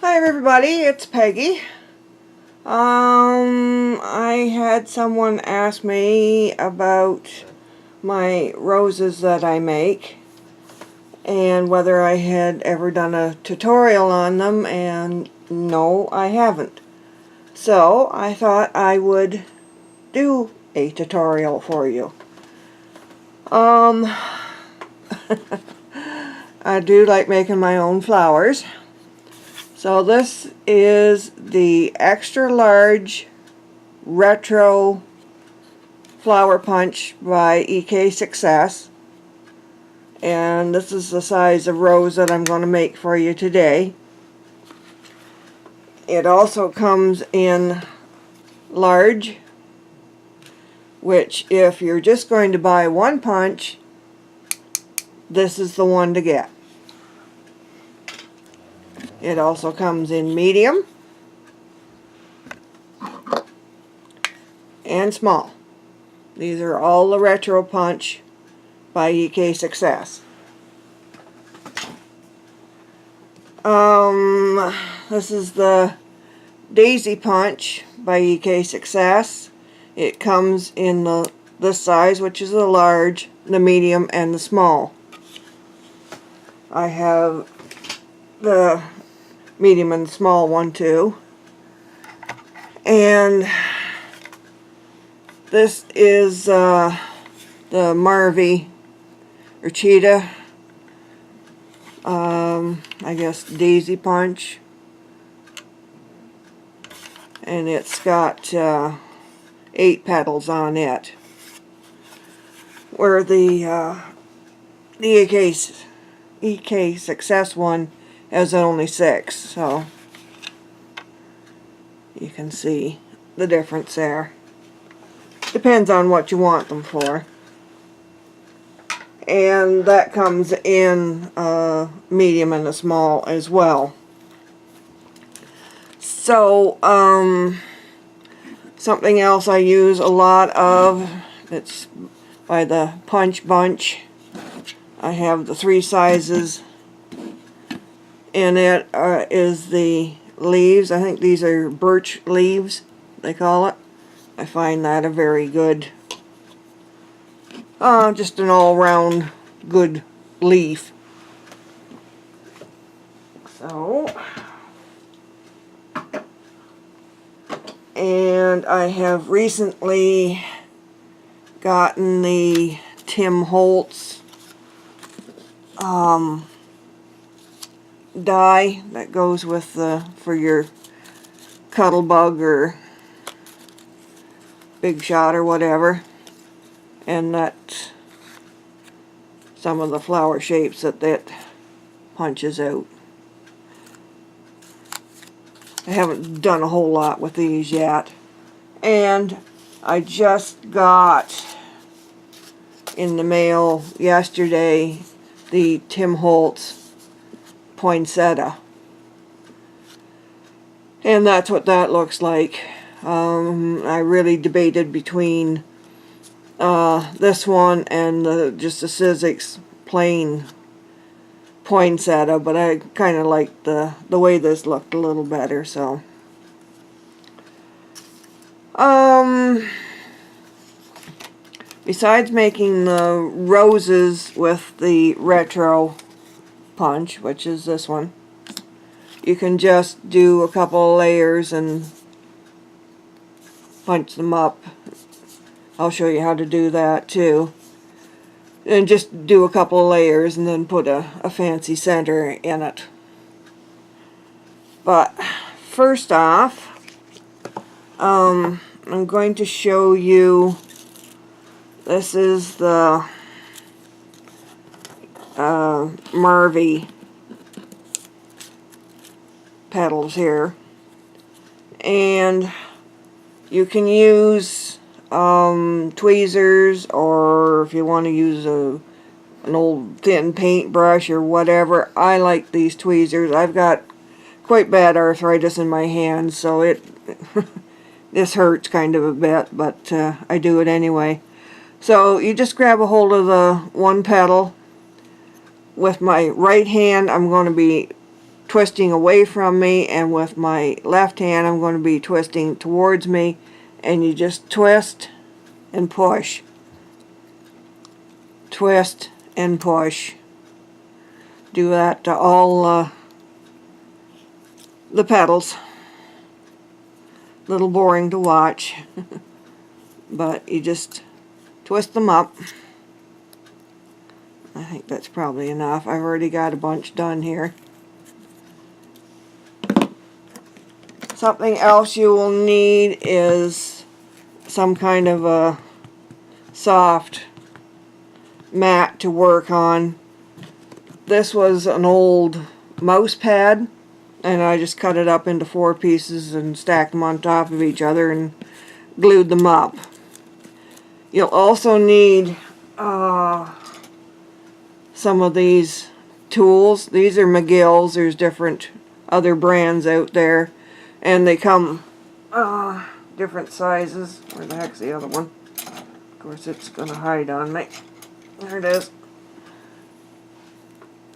Hi everybody, it's Peggy. I had someone ask me about my roses that I make and whether I had ever done a tutorial on them, and no, I haven't. So I thought I would do a tutorial for you. I do like making my own flowers. So this is the extra large retro flower punch by EK Success, and this is the size of rose that I'm going to make for you today. It also comes in large, which if you're just going to buy one punch, this is the one to get. It also comes in medium and small. These are all the retro punch by EK Success. This is the Daisy Punch by EK Success. It comes in this size, which is the large, the medium, and the small. I have the medium and small one too. And this is the Marvy or Cheetah, I guess Daisy Punch, and it's got 8 petals on it, where the EK Success one has only 6, so you can see the difference there. Depends on what you want them for. And that comes in medium and a small as well. So something else I use a lot of, it's by the Punch Bunch. I have the 3 sizes in it. Is the leaves. I think these are birch leaves, they call it. I find that a very good, just an all-round good leaf. So, and I have recently gotten the Holtz die that goes with for your cuddle bug or big shot or whatever, and that's some of the flower shapes that punches out. I haven't done a whole lot with these yet, and I just got in the mail yesterday the Holtz poinsettia, and that's what that looks like. I really debated between this one and just the Sizzix plain poinsettia, but I kind of liked the way this looked a little better. So besides making the roses with the retro punch, which is this one, you can just do a couple of layers and punch them up. I'll show you how to do that too. And just do a couple of layers and then put a fancy center in it. But first off, I'm going to show you, this is the Marvy petals here, and you can use tweezers, or if you want to use an old thin paintbrush or whatever. I like these tweezers. I've got quite bad arthritis in my hands, so this hurts kind of a bit, but I do it anyway. So you just grab a hold of the one petal. With my right hand, I'm going to be twisting away from me, and with my left hand I'm going to be twisting towards me, and you just twist and push, twist and push. Do that to all the petals. A little boring to watch, but you just twist them up. I think that's probably enough. I've already got a bunch done here. Something else you will need is some kind of a soft mat to work on. This was an old mouse pad, and I just cut it up into 4 pieces and stacked them on top of each other and glued them up. You'll also need some of these tools. These are McGill's. There's different other brands out there, and they come different sizes. Where the heck's the other one? Of course, it's going to hide on me. There it is.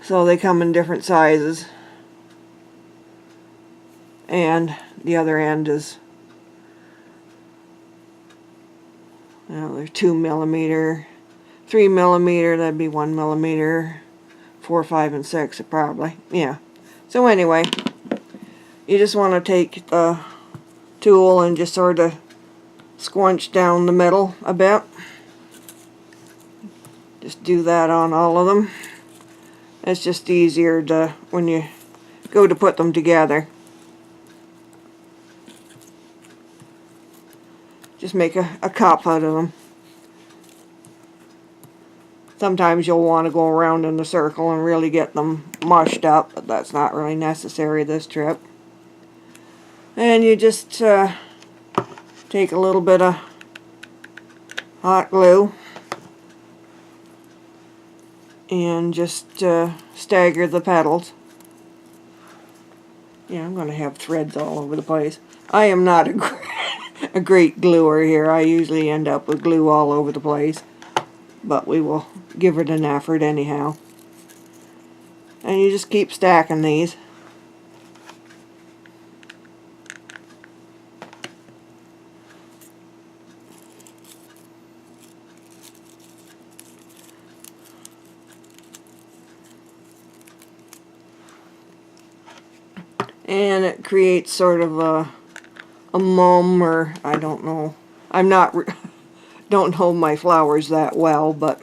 So they come in different sizes, and the other end is, well, there's 2mm, 3mm, that'd be 1mm, 4, 5, and 6 probably. Yeah. So anyway, you just want to take the tool and just sort of squunch down the middle a bit. Just do that on all of them. It's just easier to, when you go to put them together. Just make a cup out of them. Sometimes you'll want to go around in a circle and really get them mushed up, but that's not really necessary this trip. And you just take a little bit of hot glue and just stagger the petals. Yeah, I'm going to have threads all over the place. I am not a great gluer here. I usually end up with glue all over the place, but we will give it an effort anyhow. And you just keep stacking these. And it creates sort of a mum, or I don't know. I'm not don't know my flowers that well, but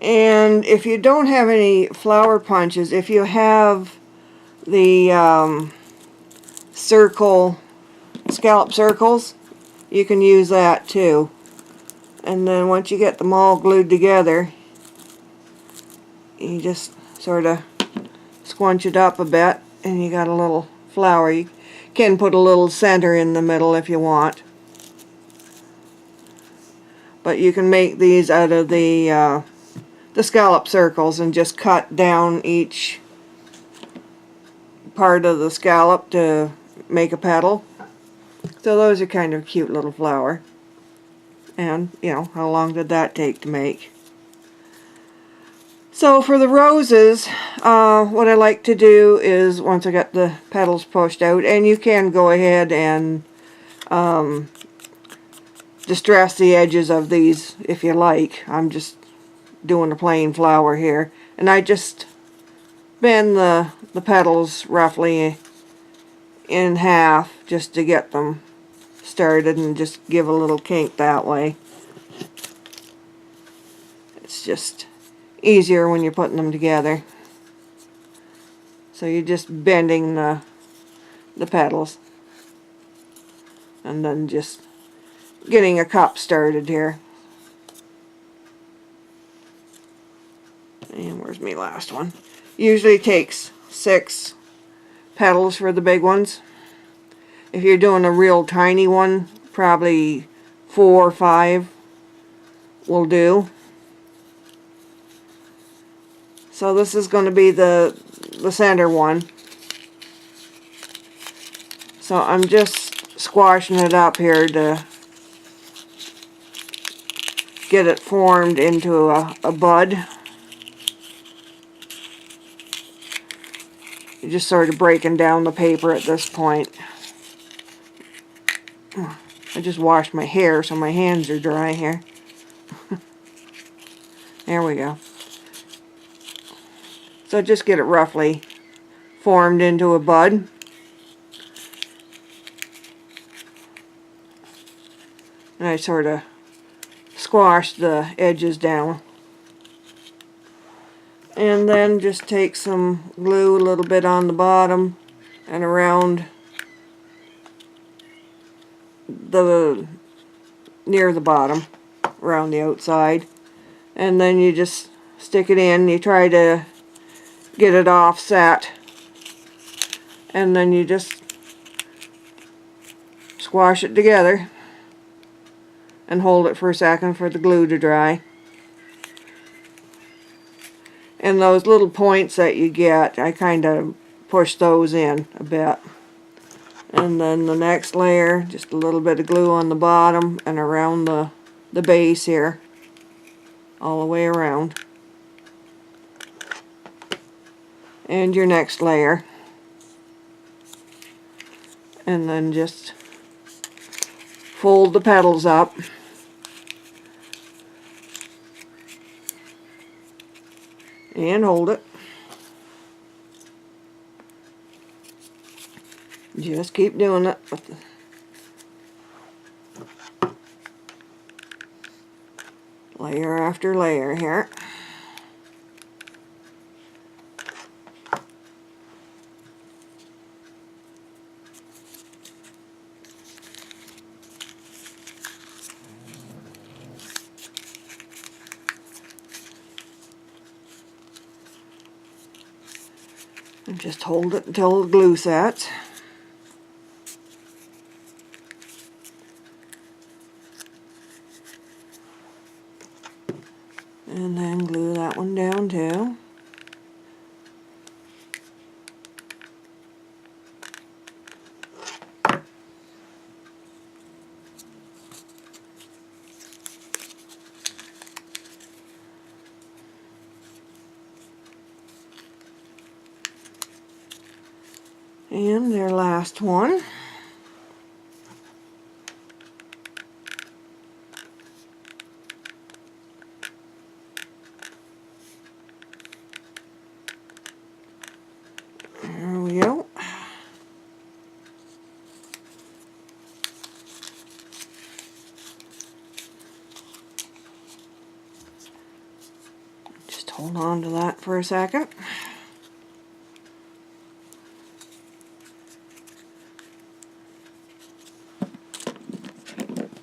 and if you don't have any flower punches, if you have the scallop circles, you can use that too. And then once you get them all glued together, you just sort of squunch it up a bit, and you got a little flower. You can put a little center in the middle if you want. But you can make these out of the scallop circles and just cut down each part of the scallop to make a petal. So those are kind of cute little flower. And, you know, how long did that take to make? So for the roses, what I like to do is, once I got the petals pushed out, and you can go ahead and distress the edges of these if you like. I'm just doing a plain flower here. And I just bend the petals roughly in half just to get them started, and just give a little kink that way. It's just easier when you're putting them together. So you're just bending the petals and then just getting a cup started here. And where's my last one? Usually takes 6 petals for the big ones. If you're doing a real tiny one, probably 4 or 5 will do. So this is going to be the center one. So I'm just squashing it up here to get it formed into a bud. You're just sort of breaking down the paper at this point. I just washed my hair so my hands are dry here. There we go. So just get it roughly formed into a bud. And I sort of squash the edges down. And then just take some glue a little bit on the bottom and around near the bottom, around the outside. And then you just stick it in. You try to get it offset. And then you just squash it together and hold it for a second for the glue to dry. And those little points that you get, I kind of push those in a bit. And then the next layer, just a little bit of glue on the bottom and around the base here, all the way around. And your next layer. And then just fold the petals up. And hold it. Just keep doing it with the layer after layer here. And just hold it until the glue sets. And then glue that one down too. And their last one. There we go. Just hold on to that for a second.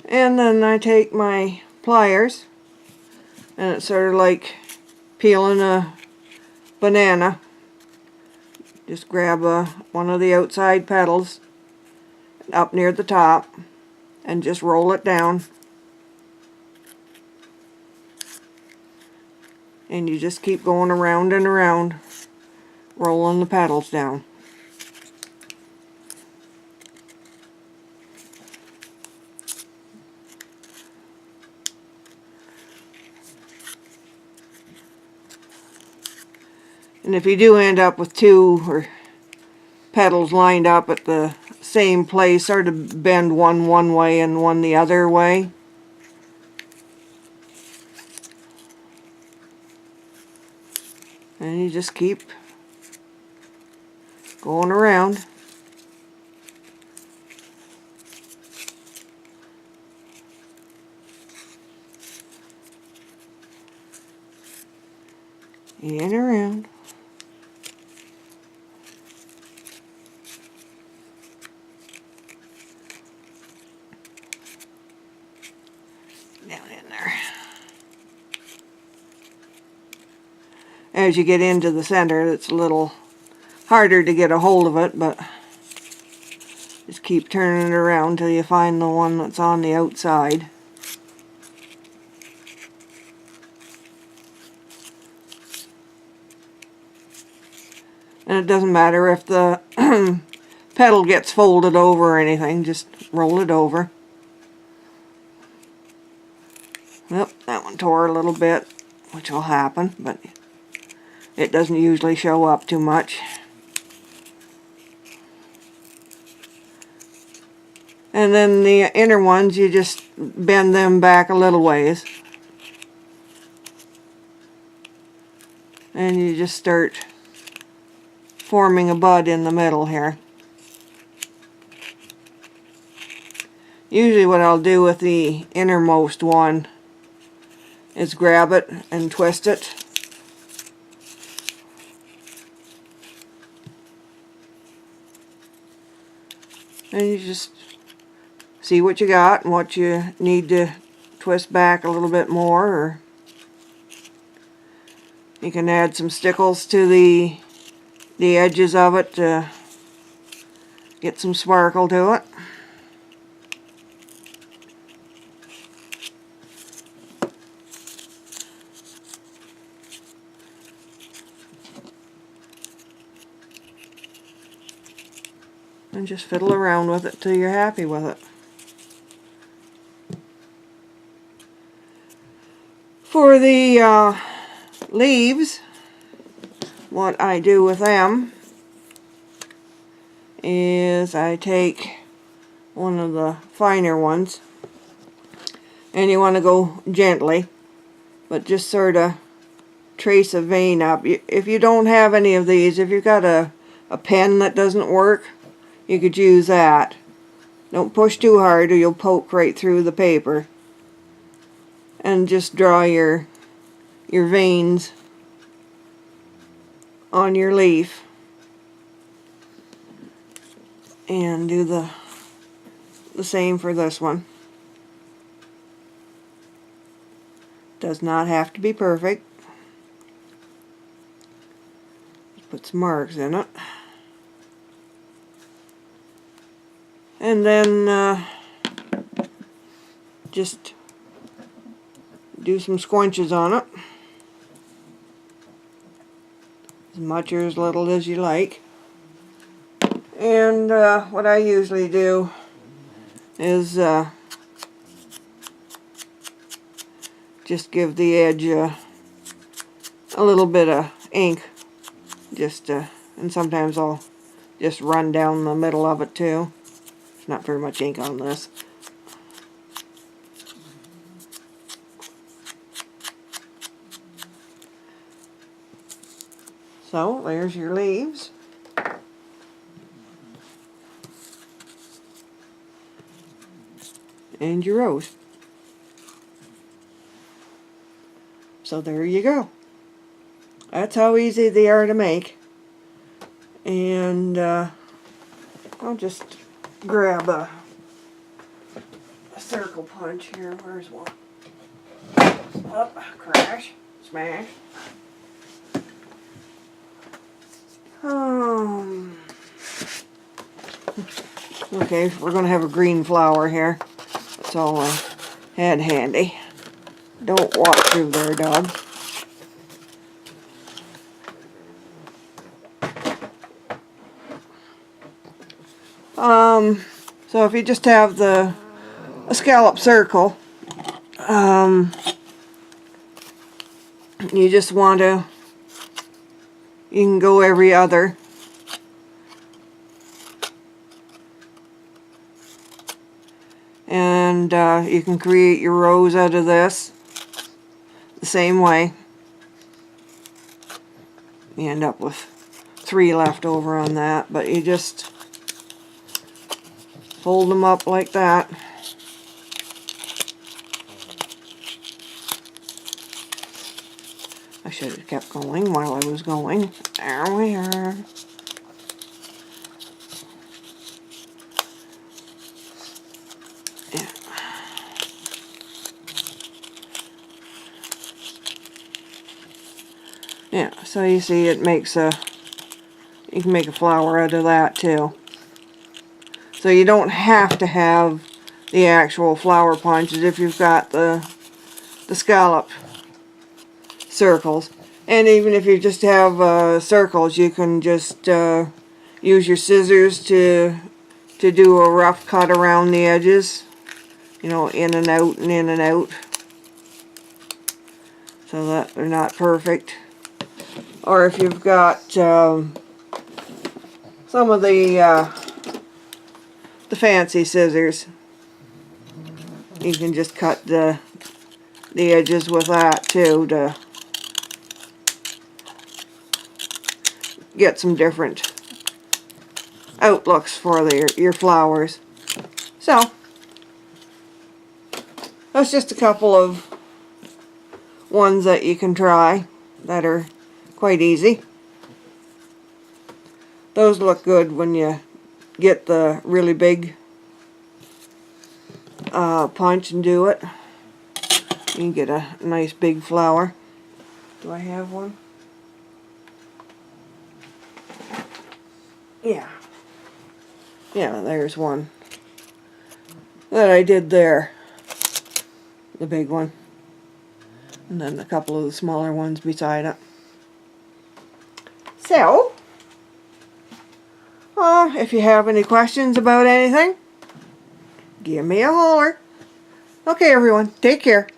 And then I take my pliers, and it's sort of like peeling a banana. Just grab one of the outside petals up near the top and just roll it down. And you just keep going around and around, rolling the petals down. And if you do end up with two or petals lined up at the same place, sort of bend one way and one the other way. And you just keep going around. And around. Down in there. As you get into the center, it's a little harder to get a hold of it, but just keep turning it around until you find the one that's on the outside. And it doesn't matter if the petal gets folded over or anything, just roll it over. Yep, that tore a little bit, which will happen, but it doesn't usually show up too much. And then the inner ones, you just bend them back a little ways. And you just start forming a bud in the middle here. Usually what I'll do with the innermost one is grab it and twist it. And you just see what you got and what you need to twist back a little bit more, or you can add some stickles to the edges of it to get some sparkle to it. And just fiddle around with it till you're happy with it. For the leaves, what I do with them is I take one of the finer ones, and you want to go gently, but just sort of trace a vein up. If you don't have any of these, if you've got a pen that doesn't work, you could use that. Don't push too hard or you'll poke right through the paper. And just draw your veins on your leaf. And do the same for this one. Does not have to be perfect. Just put some marks in it. And then just do some squinches on it, as much or as little as you like. And what I usually do is just give the edge a little bit of ink, and sometimes I'll just run down the middle of it too. Not very much ink on this. So there's your leaves. And your rose. So there you go. That's how easy they are to make. And I'll just grab a circle punch here. Where's one? Up, crash, smash. Okay, we're going to have a green flower here. That's all I had handy. Don't walk through there, dog. So if you just have a scallop circle, you just want to, you can go every other. And you can create your rose out of this the same way. You end up with 3 left over on that, but you just fold them up like that. I should have kept going while I was going. There we are. Yeah. Yeah, so you see it makes you can make a flower out of that too. So you don't have to have the actual flower punches if you've got the scallop circles. And even if you just have circles, you can just use your scissors to do a rough cut around the edges. You know, in and out and in and out. so that they're not perfect. Or if you've got some of the fancy scissors, you can just cut the edges with that too to get some different outlooks for your flowers. So that's just a couple of ones that you can try that are quite easy. Those look good when you get the really big punch and do it. You can get a nice big flower. Do I have one? Yeah. Yeah, there's one that I did there. The big one. And then a couple of the smaller ones beside it. So, if you have any questions about anything, give me a holler. Okay, everyone, take care.